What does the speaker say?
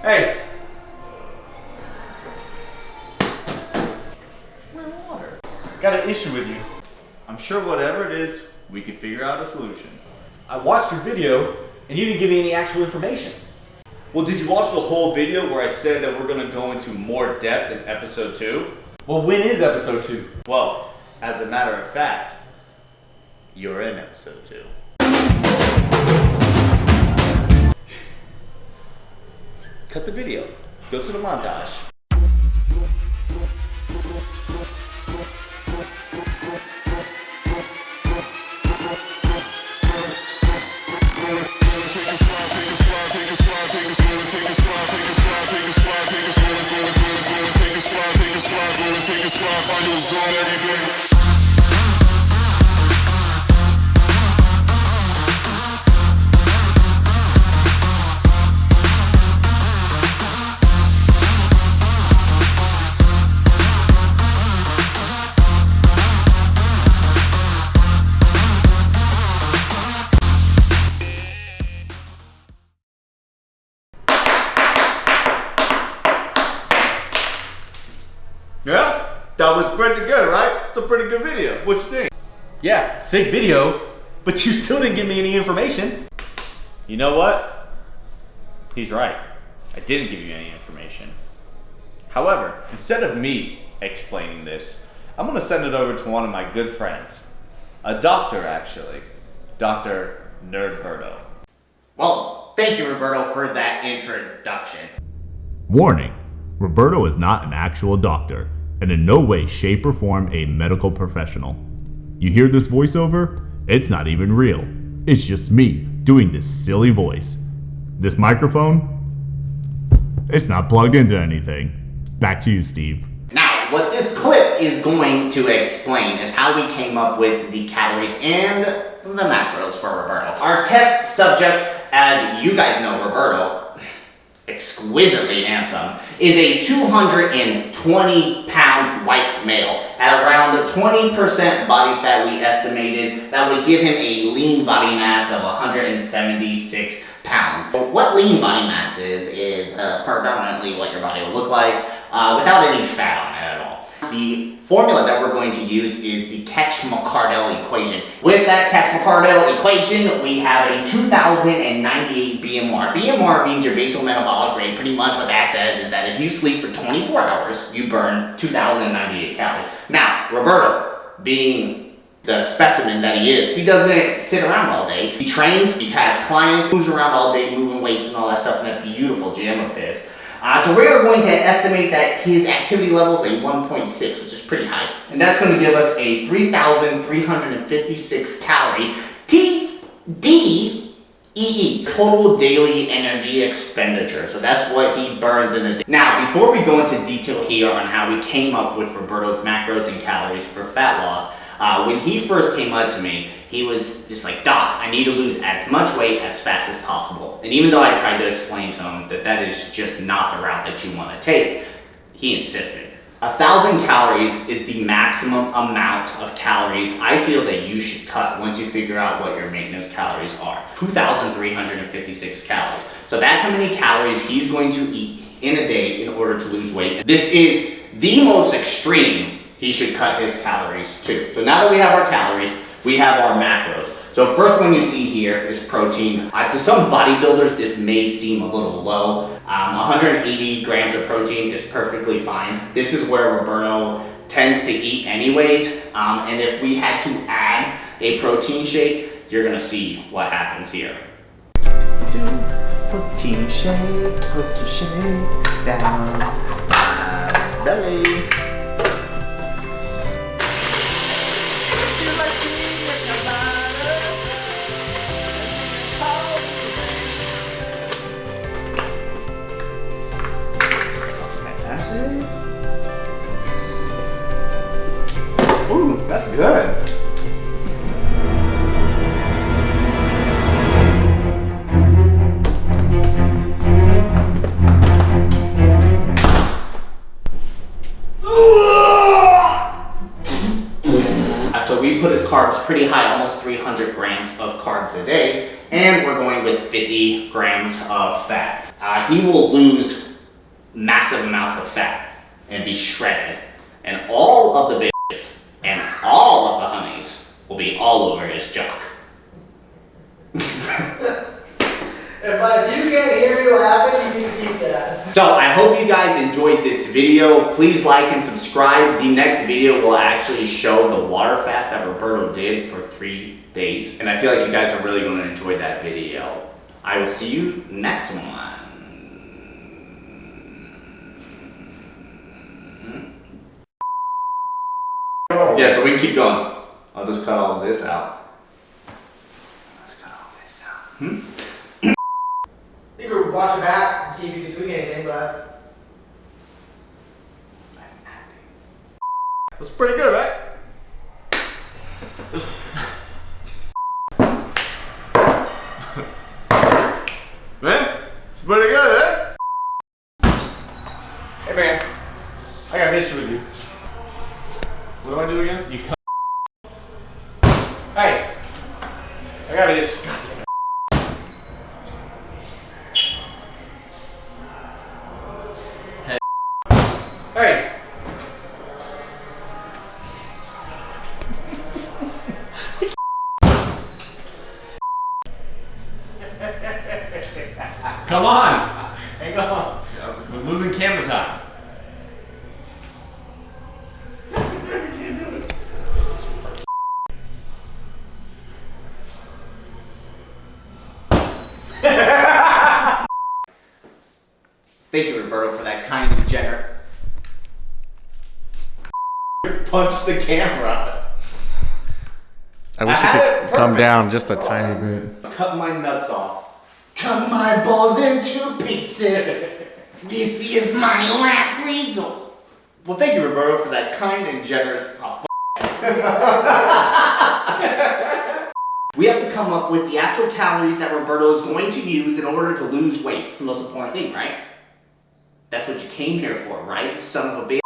Hey! It's my water. Got an issue with you. I'm sure whatever it is, we can figure out a solution. I watched your video, and you didn't give me any actual information. Well, did you watch the whole video where I said that we're gonna go into more depth in episode 2? Well, when is episode 2? Well, as a matter of fact, you're in episode 2. Cut the video. Go to the montage. Yeah, that was pretty good, right? It's a pretty good video. What you think? Yeah, sick video, but you still didn't give me any information. You know what? He's right. I didn't give you any information. However, instead of me explaining this, I'm gonna send it over to one of my good friends. A doctor, actually. Dr. Nerdberto. Well, thank you, Roberto, for that introduction. Warning, Roberto is not an actual doctor, and in no way, shape, or form a medical professional. You hear this voiceover? It's not even real. It's just me doing this silly voice. This microphone? It's not plugged into anything. Back to you, Steve. Now, what this clip is going to explain is how we came up with the calories and the macros for Roberto. Our test subject, as you guys know Roberto, exquisitely handsome, is a 220-pound white male. At around 20% body fat, we estimated that would give him a lean body mass of 176 pounds. What lean body mass is predominantly what your body will look like without any fat on it at all. The formula that we're going to use is the Ketch-McCardell equation. With that Ketch-McCardell equation, we have a 2098 BMR. BMR means your basal metabolic rate. Pretty much what that says is that if you sleep for 24 hours, you burn 2098 calories. Now, Roberto, being the specimen that he is, he doesn't sit around all day. He trains, he has clients, moves around all day, moving weights and all that stuff in that beautiful gym of his. So we are going to estimate that his activity level is a 1.6, which is pretty high. And that's going to give us a 3,356 calorie TDEE, total daily energy expenditure. So that's what he burns in a day. Now, before we go into detail here on how we came up with Roberto's macros and calories for fat loss, when he first came up to me, he was just like, Doc, I need to lose as much weight as fast as possible. And even though I tried to explain to him that that is just not the route that you want to take, he insisted. 1,000 calories is the maximum amount of calories I feel that you should cut once you figure out what your maintenance calories are. 2,356 calories. So that's how many calories he's going to eat in a day in order to lose weight. This is the most extreme he should cut his calories to. So now that we have our calories, we have our macros. So first one you see here is protein. To some bodybuilders, this may seem a little low. 180 grams of protein is perfectly fine. This is where Roberto tends to eat anyways. And if we had to add a protein shake, you're gonna see what happens here. Protein shake, down my belly. Ooh, that's good. So we put his carbs pretty high, almost 300 grams of carbs a day. And we're going with 50 grams of fat. He will lose massive amounts of fat and be shredded. And all of the bitches and all of the honeys will be all over his jock. If you can't hear me laughing, you can keep that. So I hope you guys enjoyed this video. Please like and subscribe. The next video will actually show the water fast that Roberto did for 3 days. And I feel like you guys are really going to enjoy that video. I will see you next one. Yeah, so we can keep going. I'll just cut all of this out. Let's cut all this out. You could watch it back and see if you can tweak anything, but That's pretty good, right? Man, it's pretty good, eh? Hey man, I got an issue with you. What do I do again? You cut. Hey, I got an issue. Hey. Come on! Hang on. We're losing camera time. Thank you, Roberto, for that kind gesture. Punch the camera. I wish you could come down just a tiny bit. Cut my nuts off. cut my balls into pieces. This is my last resort. Well, thank you, Roberto, for that kind and generous. We have to come up with the actual calories that Roberto is going to use in order to lose weight. It's the most important thing, right? That's what you came here for, right? Son of a bitch.